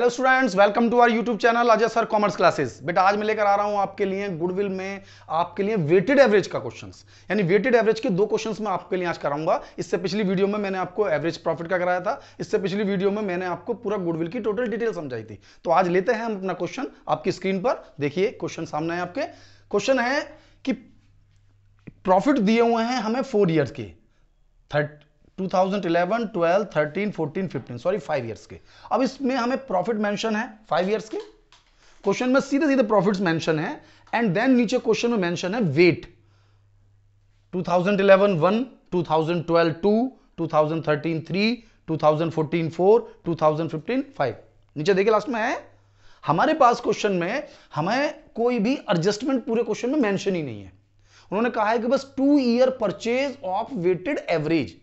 Hello students, welcome to our YouTube channel Ajay sir commerce classes. बेटा आज मैं लेकर आ रहा हूं आपके लिए गुडविल में आपके लिए वेटेड एवरेज का क्वेश्चंस, यानी वेटेड एवरेज के दो क्वेश्चंस मैं आपके लिए आज कराऊंगा। इससे पिछली वीडियो में मैंने आपको एवरेज प्रॉफिट का कराया था, इससे पिछली वीडियो में मैंने आपको पूरा गुडविल की टोटल डिटेल समझाई थी। तो आज लेते हैं हम अपना क्वेश्चन। आपकी स्क्रीन पर देखिए क्वेश्चन सामने है आपके। क्वेश्चन है कि प्रॉफिट दिए हुए हैं हमें 4 ईयर्स के, 2011, 12, 13, 14, 15, सॉरी 5 ईयर्स के। अब इसमें हमें प्रॉफिट मेंशन है 5 ईयर्स के। क्वेश्चन में सीधे सीधे प्रॉफिट्स मेंशन है एंड देन नीचे क्वेश्चन में मेंशन है वेट। 2011 1, 2012 2, 2013 3, 2014 4, 2015 5। नीचे देखिए लास्ट में है। हमारे पास क्वेश्चन में हमें कोई भी एडजस्टमेंट पूरे क्वेश्चन में मेंशन ही नहीं है। उन्होंने कहा है कि बस 2 year purchase of weighted average.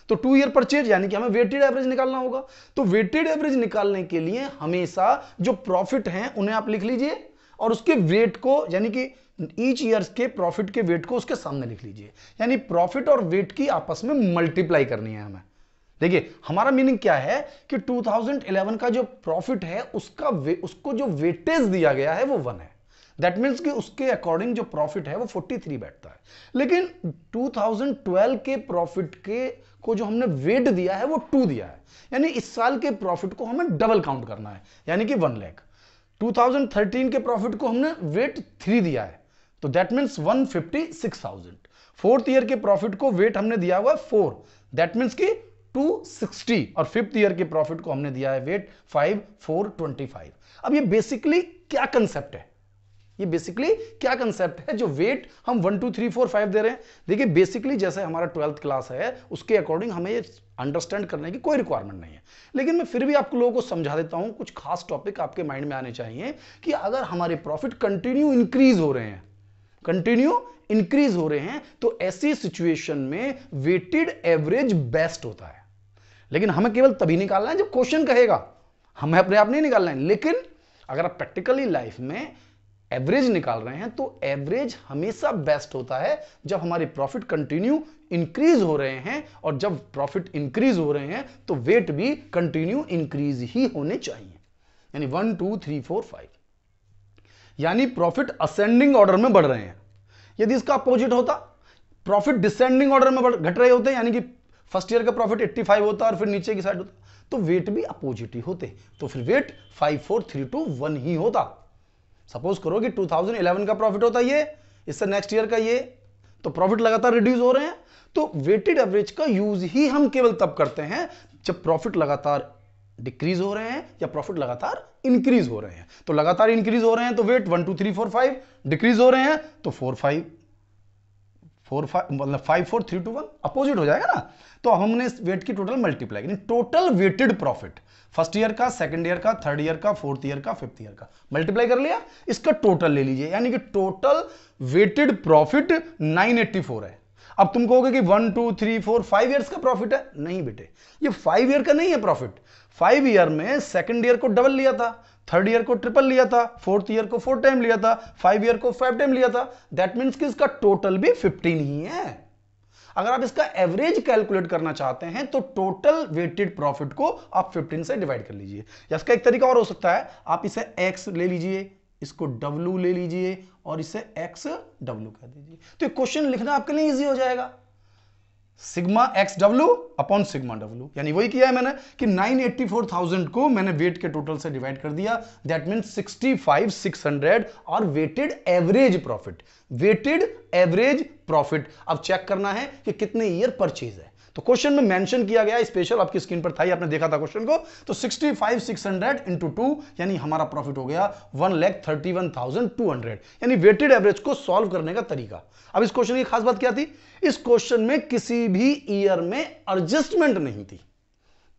तो 2 ईयर परचेज यानी कि हमें वेटेड एवरेज निकालना होगा। तो वेटेड एवरेज निकालने के लिए हमेशा जो प्रॉफिट हैं उन्हें आप लिख लीजिए और उसके वेट को, यानी कि ईच ईयर के प्रॉफिट के वेट को उसके सामने लिख लीजिए। यानी प्रॉफिट और वेट की आपस में मल्टीप्लाई करनी है हमें। देखिए हमारा मीनिंग क्या है कि 2011 का जो प्रॉफिट है उसको जो वेटेज दिया गया है वो 1 है। दैट मीन्स कि उसके अकॉर्डिंग जो प्रॉफिट है वो 43 बैठता है। लेकिन 2012 के प्रॉफिट को जो हमने वेट दिया है वो 2 दिया है, यानी इस साल के प्रॉफिट को हमें डबल काउंट करना है, यानी कि 1 लाख। 2013 के प्रॉफिट को हमने वेट 3 दिया है, तो दैट मीन्स 156,000। फोर्थ ईयर के प्रॉफिट को वेट हमने दिया हुआ है 4, दैट मीन्स कि 260। और फिफ्थ ईयर के प्रॉफिट को हमने दिया है वेट 5, 425। अब ये बेसिकली क्या कंसेप्ट है? ये बेसिकली क्या कंसेप्ट है जो वेट हम 1 2 3 4 5 दे रहे हैं? देखिए बेसिकली जैसे हमारा 12th क्लास है उसके अकॉर्डिंग हमें ये अंडरस्टैंड करने की कोई रिक्वायरमेंट नहीं है, लेकिन मैं फिर भी आप लोगों को समझा देता हूं। कुछ खास टॉपिक आपके माइंड में आने चाहिए कि अगर हमारे प्रॉफिट कंटिन्यू इंक्रीज हो रहे हैं तो ऐसी सिचुएशन में वेटेड एवरेज बेस्ट होता है। लेकिन हमें केवल तभी निकालना है जब क्वेश्चन कहेगा, हमें अपने आप नहीं निकालना है। लेकिन अगर आप प्रैक्टिकली लाइफ में एवरेज निकाल रहे हैं तो एवरेज हमेशा बेस्ट होता है जब हमारे प्रॉफिट कंटिन्यू इंक्रीज हो रहे हैं, और जब प्रॉफिट इंक्रीज हो रहे हैं तो वेट भी कंटिन्यू इंक्रीज ही होने चाहिए, यानी 1 2 3 4 5, यानी प्रॉफिट असेंडिंग ऑर्डर में बढ़ रहे हैं। यदि इसका अपोजिट होता, प्रॉफिट डिसेंडिंग ऑर्डर में घट रहे होते, यानी कि फर्स्ट ईयर का प्रॉफिट 85 होता और फिर नीचे की साइड होता, तो वेट भी अपोजिट ही होते। तो फिर वेट 5 4 3 2 1 ही होता। सपोज करो कि 2011 का प्रॉफिट होता ये, इससे नेक्स्ट ईयर का ये, तो प्रॉफिट लगातार रिड्यूस हो रहे हैं। तो वेटेड एवरेज का यूज ही हम केवल तब करते हैं जब प्रॉफिट लगातार डिक्रीज हो रहे हैं या प्रॉफिट लगातार इंक्रीज हो रहे हैं। तो लगातार इंक्रीज हो रहे हैं तो वेट 1 2 3 4 5, डिक्रीज हो रहे हैं तो 4 5 मतलब 5 4 3 2 1 अपोजिट हो जाएगा ना। तो हमने इस वेट की टोटल मल्टीप्लाई करी, total weighted profit first year का, सेकंड ईयर का, थर्ड ईयर का, फोर्थ ईयर का, फिफ्थ ईयर का मल्टीप्लाई कर लिया, इसका टोटल ले लीजिए, यानी कि टोटल वेटेड प्रॉफिट 984 है। अब तुम कहोगे कि 1 2 3 4 5 ईयर्स का प्रॉफिट है। नहीं बेटे, ये 5 ईयर का नहीं है प्रॉफिट। 5 ईयर में सेकंड ईयर को डबल लिया था, थर्ड ईयर को ट्रिपल लिया था, फोर्थ ईयर को 4 टाइम लिया था, 5 ईयर को 5 टाइम लिया था। दैट मीन्स कि इसका टोटल भी 15 ही है। अगर आप इसका एवरेज कैलकुलेट करना चाहते हैं तो टोटल वेटेड प्रॉफिट को आप 15 से डिवाइड कर लीजिए। या इसका एक तरीका और हो सकता है, आप इसे x ले लीजिए, इसको w ले लीजिए और इसे x w कह दीजिए। तो क्वेश्चन लिखना आपके लिए इजी हो जाएगा। Sigma x W upon sigma W, यानी वही किया है मैंने कि 984,000 को मैंने वेट के टोटल से डिवाइड कर दिया। दैट मीन 65,600 और weighted average profit. Weighted average profit अब चेक करना है कि कितने ईयर परचेज है। तो क्वेश्चन में मेंशन किया गया स्पेशल, आपकी स्क्रीन पर था, आपने देखा था क्वेश्चन को। तो 65,600 इंटू 2, यानी हमारा प्रॉफिट हो गया 1,31,200, यानी वेटेड एवरेज को सॉल्व करने का तरीका। अब इस क्वेश्चन की खास बात क्या थी? इस क्वेश्चन में किसी भी ईयर में एडजस्टमेंट नहीं थी,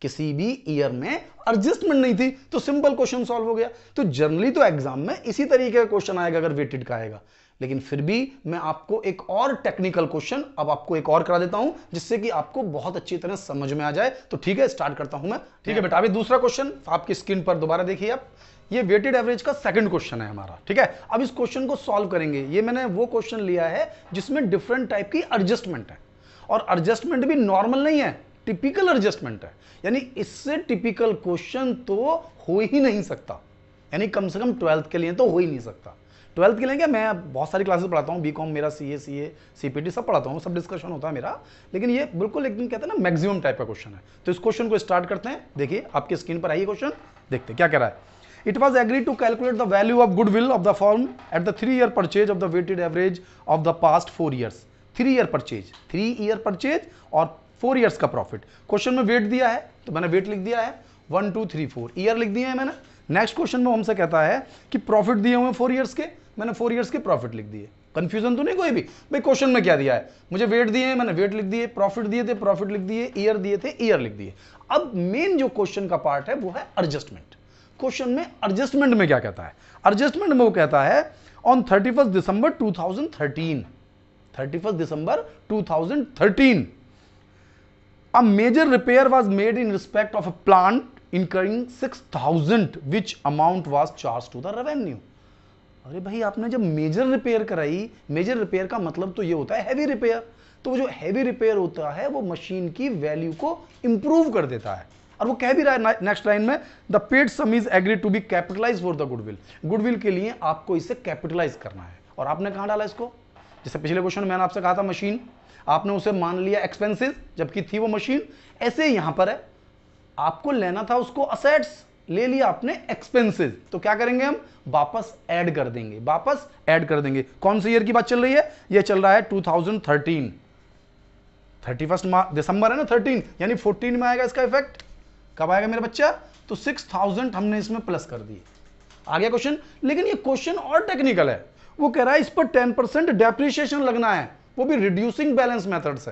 किसी भी ईयर में एडजस्टमेंट नहीं थी, तो सिंपल क्वेश्चन सॉल्व हो गया। तो जनरली तो एग्जाम में इसी तरीके का क्वेश्चन आएगा अगर वेटेड का आएगा, लेकिन फिर भी मैं आपको एक और टेक्निकल क्वेश्चन अब आपको एक और करा देता हूं जिससे कि आपको बहुत अच्छी तरह समझ में आ जाए। तो ठीक है, स्टार्ट करता हूं मैं। ठीक है बेटा, अभी दूसरा क्वेश्चन आपकी स्क्रीन पर दोबारा देखिए आप। ये वेटेड एवरेज का सेकंड क्वेश्चन है हमारा। ठीक है, अब इस क्वेश्चन को सॉल्व करेंगे। ये मैंने वो क्वेश्चन लिया है जिसमें डिफरेंट टाइप की एडजस्टमेंट है, और एडजस्टमेंट भी नॉर्मल नहीं है, टिपिकल एडजस्टमेंट है, यानी इससे टिपिकल क्वेश्चन तो हो ही नहीं सकता, यानी कम से कम 12th के लिए तो हो ही नहीं सकता। 12th के लिए क्या, मैं बहुत सारी क्लासेस पढ़ाता हूँ, बीकॉम मेरा सीए सीपीटी सब पढ़ाता हूँ, सब डिस्कशन होता है मेरा, लेकिन ये बिल्कुल लेकिन कहते हैं ना मैक्सिमम टाइप का क्वेश्चन है। तो इस क्वेश्चन को स्टार्ट करते हैं। देखिए आपकी स्क्रीन पर आइए क्वेश्चन, देखते हैं क्या कह रहा है। It was agreed to calculate the value of goodwill of the firm at the 3-year purchase of the weighted average of the past 4 years. 3-year purchase और 4 years का प्रॉफिट। क्वेश्चन में वेट दिया है तो मैंने वेट लिख दिया है 1 2 3 4, ईयर लिख दिया है मैंने। नेक्स्ट क्वेश्चन में हमसे कहता है कि प्रॉफिट दिए हुए 4 years के, मैंने 4 years के प्रॉफिट लिख दिए। कंफ्यूजन तो नहीं कोई भी भाई, क्वेश्चन में क्या दिया है, मुझे वेट दिए मैंने वेट लिख दिए, प्रॉफिट दिए थे प्रॉफिट लिख दिए, ईयर दिए थे ईयर लिख दिए। अब मेन जो क्वेश्चन का पार्ट है वो है एडजस्टमेंट। क्वेश्चन में एडजस्टमेंट में क्या कहता है, एडजस्टमेंट में वो कहता है on 31 December 2013, 31 December 2013 a major repair was made in respect of a plant incurring 6,000 which amount was charged to the revenue। अरे भाई आपने जब मेजर रिपेयर कराई, मेजर रिपेयर का मतलब तो ये होता है हैवी रिपेयर, तो वो जो हैवी रिपेयर होता है वो मशीन की वैल्यू को इंप्रूव कर देता है। और वो कह भी रहा है नेक्स्ट लाइन में, the paid sum is agreed to be capitalize for the goodwill. Goodwill के लिए आपको इसे कैपिटलाइज करना है, और आपने कहां डाला इसको, जैसे पिछले क्वेश्चन में मैंने आपसे कहा था मशीन, आपने उसे मान लिया एक्सपेंसेस जबकि थी वो मशीन। ऐसे यहां पर है, आपको लेना था उसको असेट्स, ले लिया आपने एक्सपेंसेस, तो क्या करेंगे हम वापस ऐड कर देंगे, वापस ऐड कर देंगे। कौन से ईयर की बात चल रही है, ये चल रहा है 2013, 31 दिसंबर है ना 13, यानी 14 में आएगा इसका इफेक्ट। कब आएगा मेरा बच्चा, तो 6,000 हमने इसमें प्लस कर दिए। आ गया क्वेश्चन, लेकिन ये क्वेश्चन और टेक्निकल है। वो कह रहा है इस पर 10% डेप्रिसिएशन लगना है, वो भी रिड्यूसिंग बैलेंस मेथड से,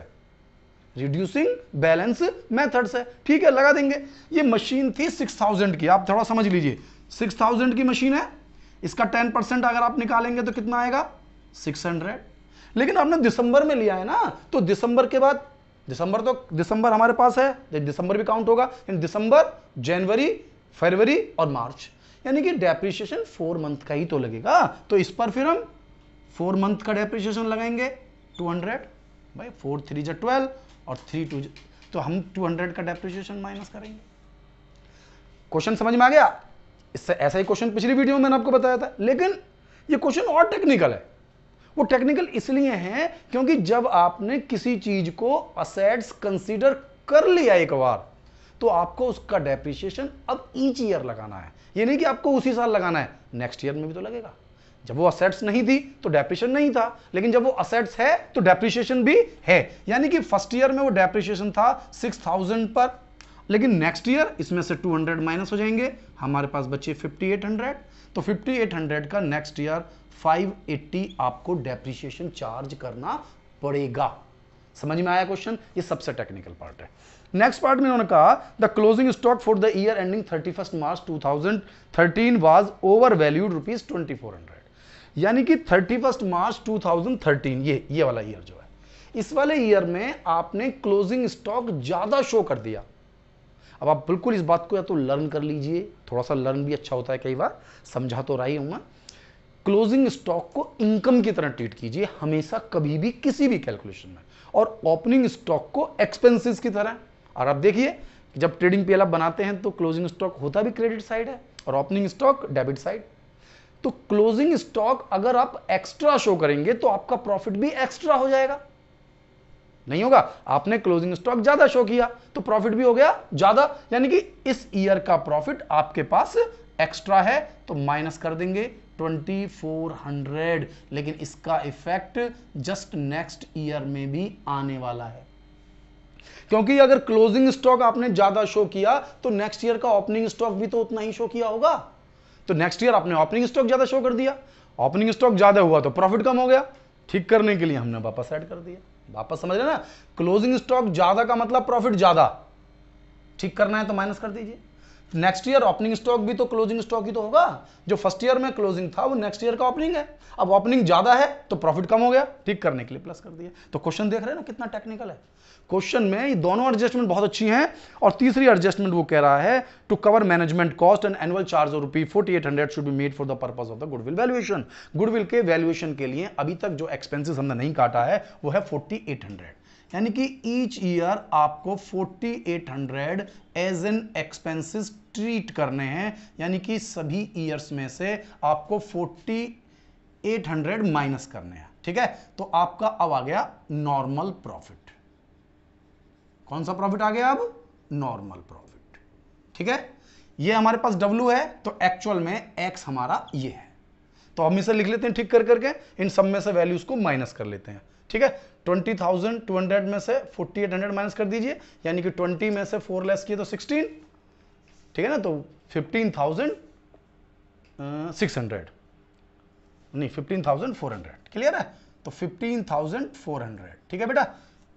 रिड्यूसिंग बैलेंस मेथड से। ठीक है लगा देंगे। ये मशीन थी 6,000 की, आप थोड़ा समझ लीजिए, 6,000 की मशीन है, इसका 10% अगर आप निकालेंगे तो कितना आएगा 600। लेकिन आपने दिसंबर में लिया है ना, तो दिसंबर के बाद, दिसंबर हमारे पास है, दिसंबर भी काउंट होगा, दिसंबर जनवरी फरवरी और मार्च, यानी कि डेप्रिसिएशन 4 मंथ का ही तो लगेगा। तो इस पर फिर हम 4 मंथ का डेप्रिसिएशन लगाएंगे 200, भाई 4 3 जा 12 और 3 2, तो हम 200 का डेप्रिसिएशन माइनस करेंगे। क्वेश्चन समझ में आ गया। इससे ऐसा ही क्वेश्चन पिछली वीडियो में मैंने आपको बताया था, लेकिन ये क्वेश्चन और टेक्निकल है। वो टेक्निकल इसलिए है क्योंकि जब आपने किसी चीज को असेट्स कंसीडर कर लिया एक बार, तो आपको उसका डेप्रिसिएशन अब ईच ईयर लगाना है। ये नहीं कि आपको उसी साल लगाना है, नेक्स्ट ईयर में भी तो लगेगा। जब वो असेट्स नहीं थी तो डेप्रिसिएशन नहीं था, लेकिन जब वो असेट्स है तो डेप्रिसिएशन भी है। यानी कि फर्स्ट ईयर में वो डेप्रिसिएशन था 6,000 पर, लेकिन नेक्स्ट ईयर इसमें से 200 माइनस हो जाएंगे, हमारे पास बचे 5,800। तो 5,800 का नेक्स्ट ईयर 580 आपको डेप्रिसिएशन चार्ज करना पड़ेगा। समझ में आया क्वेश्चन, ये सबसे टेक्निकल पार्ट है। नेक्स्ट पार्ट में उन्होंने कहा the closing stock for the year ending 31 March 2013 was over valued ₹2400। यानी कि 31 मार्च 2013 ये वाला ईयर जो है, इस वाले ईयर में आपने क्लोजिंग स्टॉक ज्यादा शो कर दिया। अब आप बिल्कुल इस बात को या तो लर्न कर लीजिए, थोड़ा सा लर्न भी अच्छा होता है, कई बार समझा तो रही हूं मैं। क्लोजिंग स्टॉक को इनकम की तरह ट्रीट कीजिए हमेशा, कभी भी किसी भी कैलकुलेशन में, और ओपनिंग स्टॉक को एक्सपेंसेस की तरह। और आप देखिए जब ट्रेडिंग पीएल आप बनाते हैं तो क्लोजिंग स्टॉक होता भी क्रेडिट साइड है और ओपनिंग स्टॉक डेबिट साइड। तो क्लोजिंग स्टॉक अगर आप एक्स्ट्रा शो करेंगे तो आपका प्रॉफिट भी एक्स्ट्रा हो जाएगा, नहीं होगा। आपने क्लोजिंग स्टॉक ज्यादा शो किया तो प्रॉफिट भी हो गया ज्यादा, यानी कि इस ईयर का प्रॉफिट आपके पास एक्स्ट्रा है, तो माइनस कर देंगे 2400। लेकिन इसका इफेक्ट जस्ट नेक्स्ट ईयर में भी आने वाला है, क्योंकि अगर क्लोजिंग स्टॉक आपने ज्यादा शो किया तो नेक्स्ट ईयर का ओपनिंग स्टॉक भी तो उतना ही शो किया होगा। तो नेक्स्ट ईयर आपने ओपनिंग स्टॉक ज्यादा शो कर दिया, ओपनिंग स्टॉक ज्यादा हुआ तो प्रॉफिट कम हो गया। ठीक करने के लिए हमने वापस ऐड कर दिया। वापस समझ रहे ना, क्लोजिंग स्टॉक ज्यादा का मतलब प्रॉफिट ज्यादा, ठीक करना है तो माइनस कर दीजिए। नेक्स्ट ईयर ओपनिंग स्टॉक भी तो क्लोजिंग स्टॉक ही तो होगा, जो फर्स्ट ईयर में क्लोजिंग था वो नेक्स्ट ईयर का ओपनिंग है। अब ओपनिंग ज्यादा है तो प्रॉफिट कम हो गया, ठीक करने के लिए प्लस कर दिया। तो क्वेश्चन देख रहे हैं ना कितना टेक्निकल है। क्वेश्चन में ये दोनों एडजस्टमेंट बहुत अच्छी हैं, और तीसरी एडजस्टमेंट वो कह रहा है to cover management cost and annual charge of ₹4800 should be made for the purpose of the goodwill valuation. Goodwill के वैल्यूएशन के लिए अभी तक जो एक्सपेंसेस हमने नहीं काटा है वो है 4800, यानी कि ईच ईयर आपको 4800 एज एन एक्सपेंसेस ट्रीट करने हैं, यानी कि सभी ईयर्स में से आपको 4800 माइनस करने हैं। ठीक है, तो आपका अब आ गया नॉर्मल प्रॉफिट। कौन सा प्रॉफिट आ गया अब? Normal profit. ठीक है, ये हमारे पास W है, तो एक्चुअल में X हमारा ये है। तो हम इसे लिख लेते हैं ठीक कर करके, इन सब में से वैल्यूज को माइनस कर लेते हैं। ठीक है, 20,200 में से 4800 माइनस कर दीजिए, यानी कि 20 में से 4 लेस किए तो 16। ठीक है ना, तो 15,600 नहीं 15,400। क्लियर है, तो 15,400। ठीक है बेटा,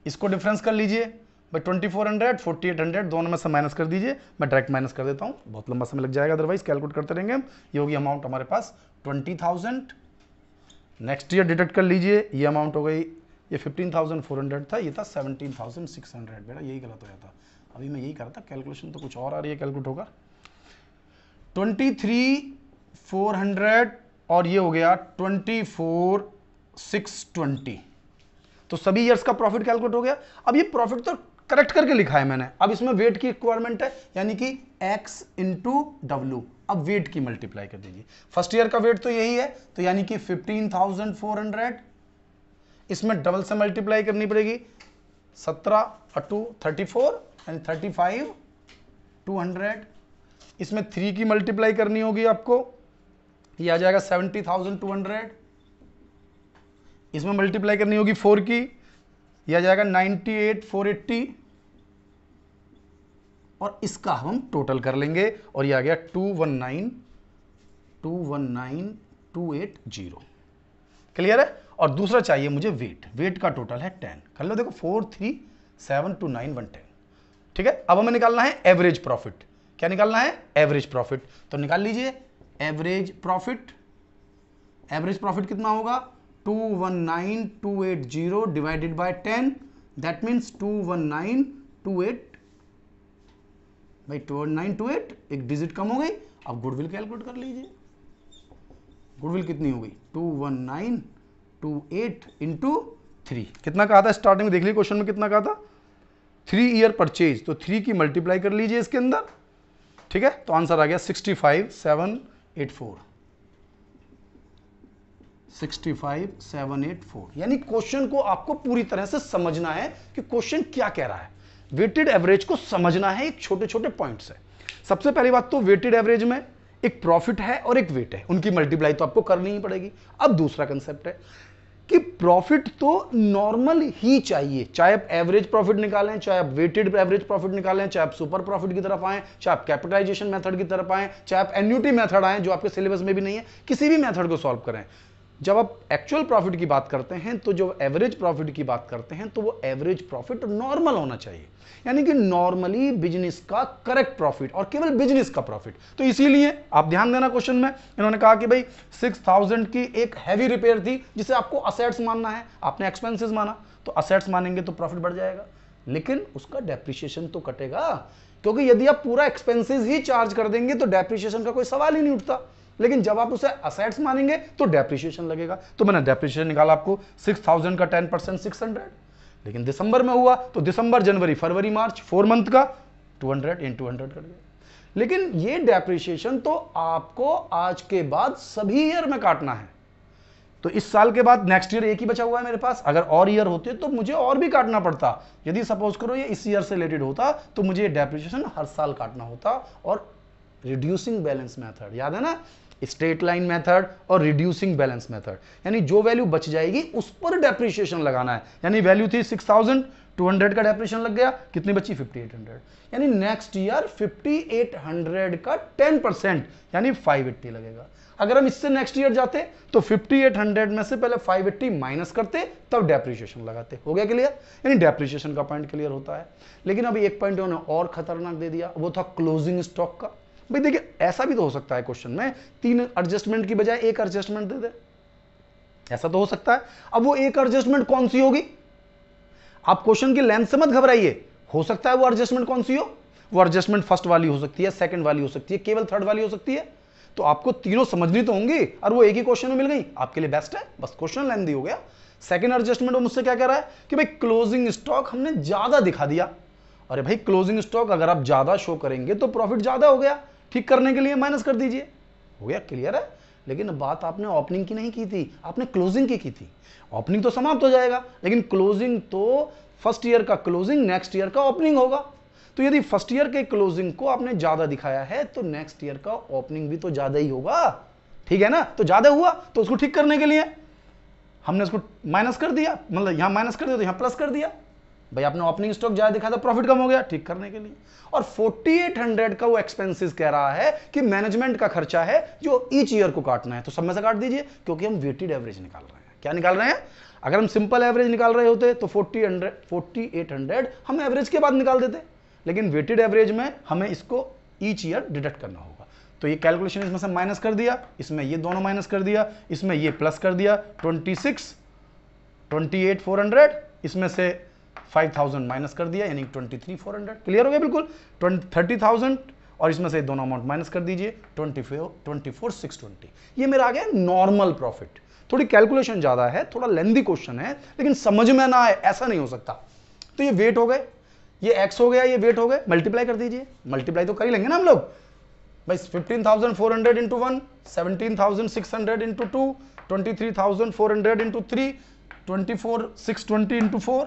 इसको डिफरेंस कर लीजिए भाई, 2400 4800 दोनों में से माइनस कर दीजिए। मैं डायरेक्ट माइनस कर देता हूं, बहुत लंबा समय लग जाएगा अदरवाइज, कैलकुलेट करते रहेंगे हम। ये होगी अमाउंट हमारे पास 20,000। नेक्स्ट ईयर डिडक्ट कर लीजिए, ये अमाउंट हो गई, ये 15,400 था, ये था 17,600। बेटा यही गलत हो जाता, अभी मैं यही कर रहा था, कैलकुलेशन तो कुछ और आ रही है, कैलकुलेट होगा 23,400 और ये हो गया 24,620। तो सभी ईयर्स का प्रॉफिट कैलकुलेट हो गया। अब ये प्रॉफिट तो करेक्ट करके लिखा है मैंने, अब इसमें वेट की रिक्वायरमेंट है, यानी कि x इंटू डब्ल्यू। अब वेट की मल्टीप्लाई कर दीजिए, फर्स्ट ईयर का वेट तो यही है, तो यानी कि 15,400, इसमें डबल से मल्टीप्लाई करनी पड़ेगी, 17 2 34 यानी 35,200। इसमें 3 की मल्टीप्लाई करनी होगी आपको, ये आ जाएगा 70,200। इसमें मल्टीप्लाई करनी होगी 4 की, यह आ जाएगा 98,480। और इसका हम टोटल कर लेंगे, और ये आ गया 219,280। क्लियर है। और दूसरा चाहिए मुझे वेट, वेट का टोटल है 10। कर लो, देखो 43729,110। ठीक है, अब हमें निकालना है एवरेज प्रॉफिट। क्या निकालना है? Average profit. तो निकाल लीजिए एवरेज प्रॉफिट। एवरेज प्रॉफिट कितना होगा? 219,280 डिवाइडेड बाय 10, दैट मीन्स 219,28 भाई 21928, एक डिजिट कम हो गई। अब गुडविल कैलकुलेट कर लीजिए, गुडविल कितनी हो गई? 21928 इंटू 3। कितना कहा था स्टार्टिंग में? देख लीजिए क्वेश्चन में कितना कहा था, 3 ईयर परचेज, तो 3 की मल्टीप्लाई कर लीजिए इसके अंदर। ठीक है, तो आंसर आ गया 65,784। 65,784। यानी क्वेश्चन को आपको पूरी तरह से समझना है कि क्वेश्चन क्या कह रहा है। वेटेड एवरेज को समझना है एक छोटे छोटे पॉइंट से। सबसे पहली बात तो वेटेड एवरेज में एक प्रॉफिट है और एक वेट है, उनकी मल्टीप्लाई तो आपको करनी ही पड़ेगी। अब दूसरा कंसेप्ट है कि प्रॉफिट तो नॉर्मल ही चाहिए, चाहे आप एवरेज प्रॉफिट निकालें, चाहे आप वेटेड एवरेज प्रॉफिट निकालें, चाहे आप सुपर प्रॉफिट की तरफ आए, चाहे आप कैपिटलाइजेशन मेथड की तरफ आए, चाहे आप एन्युटी मेथड आए जो आपके सिलेबस में भी नहीं है, किसी भी मेथड को सॉल्व करें। जब आप एक्चुअल प्रॉफिट की बात करते हैं, तो जो एवरेज प्रॉफिट की बात करते हैं, तो वो एवरेज प्रॉफिट नॉर्मल होना चाहिए, यानी कि नॉर्मली बिजनेस का करेक्ट प्रॉफिट और केवल बिजनेस का प्रॉफिट। तो इसीलिए आप ध्यान देना, क्वेश्चन में इन्होंने कहा कि भाई 6,000 की एक हैवी रिपेयर थी जिसे आपको असेट्स मानना है, आपने एक्सपेंसेस माना, तो असेट्स मानेंगे तो प्रॉफिट बढ़ जाएगा, लेकिन उसका डेप्रिसिएशन तो कटेगा, क्योंकि यदि आप पूरा एक्सपेंसेस ही चार्ज कर देंगे तो डेप्रिसिएशन का कोई सवाल ही नहीं उठता। लेकिन जब आप उसे असेट्स मानेंगे तो डेप्रिसिएशन लगेगा। तो मैंने डेप्रिसिएशन निकाला आपको 6,000 का 10% 600, लेकिन दिसंबर में हुआ तो दिसंबर, जनवरी, फरवरी, मार्च 4 मंथ का 200 इन 200 कर दिया। लेकिन ये डेप्रिसिएशन तो आपको आज के बाद सभी ईयर में काटना है। तो इस साल के बाद नेक्स्ट ईयर एक ही बचा हुआ है मेरे पास, अगर और ईयर होते तो मुझे और भी काटना पड़ता। यदि सपोज करो ये इस ईयर से रिलेटेड होता तो मुझे डेप्रिसिएशन हर साल काटना होता। और रिड्यूसिंग बैलेंस मेथड याद है ना, स्ट्रेट लाइन मेथड और रिड्यूसिंग बैलेंस मेथड, यानी जो वैल्यू बच जाएगी उस पर डेप्रिसिएशन लगाना है। यानी वैल्यू थी 6,200 का डेप्रिसिएशन लग गया, कितनी बची? 5,800। यानी नेक्स्ट ईयर 5,800 का 10% यानी 580 लगेगा। अगर हम इससे नेक्स्ट ईयर जाते तो 5,800 में से पहले 580 माइनस करते, तब डेप्रिसिएशन लगाते। हो गया क्लियर? यानी डेप्रिसिएशन का पॉइंट क्लियर होता है। लेकिन अभी एक पॉइंट उन्होंने और खतरनाक दे दिया, वो था क्लोजिंग स्टॉक का। भाई देखिए, ऐसा भी तो हो सकता है क्वेश्चन में 3 एडजस्टमेंट की बजाय एक एडजस्टमेंट दे दे, ऐसा तो हो सकता है। अब वो एक एडजस्टमेंट कौन सी होगी? आप क्वेश्चन की लेंथ से मत घबराइए, हो सकता है वो एडजस्टमेंट कौन सी हो। वो एडजस्टमेंट फर्स्ट वाली हो सकती है, सेकंड वाली हो सकती है, केवल थर्ड वाली हो सकती है। तो आपको तीनों समझनी तो होंगी, और वो एक ही क्वेश्चन में मिल गई, आपके लिए बेस्ट है, बस क्वेश्चन लेंथी हो गया। सेकंड एडजस्टमेंट वो मुझसे क्या कह रहा है कि भाई क्लोजिंग स्टॉक हमने ज्यादा दिखा दिया। अरे भाई क्लोजिंग स्टॉक अगर आप ज्यादा शो करेंगे तो प्रॉफिट ज्यादा हो गया, ठीक करने के लिए माइनस कर दीजिए, हो गया, क्लियर है। लेकिन बात आपने ओपनिंग की नहीं की थी, आपने क्लोजिंग की थी। ओपनिंग तो समाप्त हो जाएगा, लेकिन क्लोजिंग तो फर्स्ट ईयर का क्लोजिंग नेक्स्ट ईयर का ओपनिंग होगा। तो यदि फर्स्ट ईयर के क्लोजिंग को आपने ज्यादा दिखाया है तो नेक्स्ट ईयर का ओपनिंग भी तो ज्यादा ही होगा, ठीक है ना। तो ज्यादा हुआ तो उसको ठीक करने के लिए हमने उसको माइनस कर दिया, मतलब यहां माइनस कर दिया तो यहां प्लस कर दिया। भाई आपने ओपनिंग स्टॉक ज्यादा दिखाया था, प्रॉफिट कम हो गया, ठीक करने के लिए। और 4800 का वो एक्सपेंसेस कह रहा है कि मैनेजमेंट का खर्चा है जो ईच ईयर को काटना है, तो सब में से काट दीजिए, क्योंकि हम वेटेड एवरेज निकाल रहे हैं। क्या निकाल रहे हैं? अगर हम सिंपल एवरेज निकाल रहे होते तो 4800 हम एवरेज के बाद निकाल देते, लेकिन वेटेड एवरेज में हमें इसको ईच ईयर डिडक्ट करना होगा। तो ये कैलकुलेशन इसमें से माइनस कर दिया, इसमें ये दोनों माइनस कर दिया, इसमें ये प्लस कर दिया, 28,400, इसमें से 5,000 माइनस कर दिया, यानी 23,400। क्लियर हो गया बिल्कुल। 30,000 और इसमें से दोनों अमाउंट माइनस कर दीजिए, 24,620। ये मेरा आ गया नॉर्मल प्रॉफिट। थोड़ी कैलकुलेशन ज्यादा है, थोड़ा लेंदी क्वेश्चन है, लेकिन समझ में ना आए ऐसा नहीं हो सकता। तो ये वेट हो गए, ये एक्स हो गया, ये वेट हो गए, मल्टीप्लाई कर दीजिए। मल्टीप्लाई तो कर ही लेंगे ना हम लोग भाई। 15,400 इंटू 1, 17,600 इंटू 2, 23,400 इंटू 3, 24,620 इंटू 4।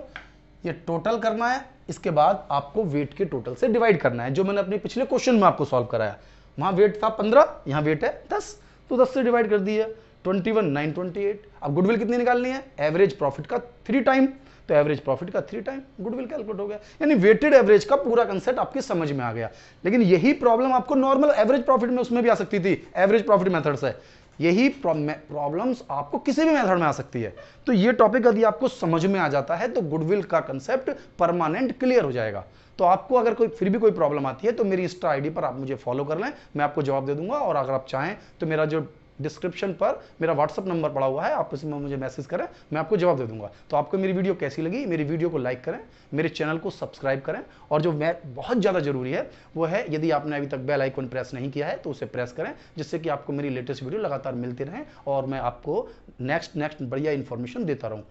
ये टोटल करना है, इसके बाद आपको वेट के टोटल से डिवाइड करना है, जो मैंने अपने पिछले क्वेश्चन में आपको सॉल्व कराया। वहां वेट था 15, यहां वेट है 10, तो 10 से डिवाइड कर दिया, 21,928। अब गुडविल कितनी निकालनी है? एवरेज प्रॉफिट का 3 टाइम, तो एवरेज प्रॉफिट का 3 टाइम गुडविल कैलकुलेट हो गया। यानी वेटेड एवरेज का पूरा कंसेप्ट आपके समझ में आ गया। लेकिन यही प्रॉब्लम आपको नॉर्मल एवरेज प्रॉफिट में उसमें भी आ सकती थी, एवरेज प्रॉफिट मेथड से। यही प्रॉब्लम्स आपको किसी भी मेथड में आ सकती है। तो ये टॉपिक यदि आपको समझ में आ जाता है तो गुडविल का कंसेप्ट परमानेंट क्लियर हो जाएगा। तो आपको अगर कोई फिर भी कोई प्रॉब्लम आती है तो मेरी इंस्टा आईडी पर आप मुझे फॉलो कर लें, मैं आपको जवाब दे दूंगा। और अगर आप चाहें तो मेरा जो डिस्क्रिप्शन पर मेरा व्हाट्सअप नंबर पड़ा हुआ है, आप उसमें मुझे मैसेज करें, मैं आपको जवाब दे दूंगा। तो आपको मेरी वीडियो कैसी लगी? मेरी वीडियो को लाइक करें, मेरे चैनल को सब्सक्राइब करें, और जो मैं बहुत ज़्यादा जरूरी है वो है, यदि आपने अभी तक बेल आइकन प्रेस नहीं किया है तो उसे प्रेस करें, जिससे कि आपको मेरी लेटेस्ट वीडियो लगातार मिलती रहें और मैं आपको नेक्स्ट बढ़िया इंफॉर्मेशन देता रहूँ।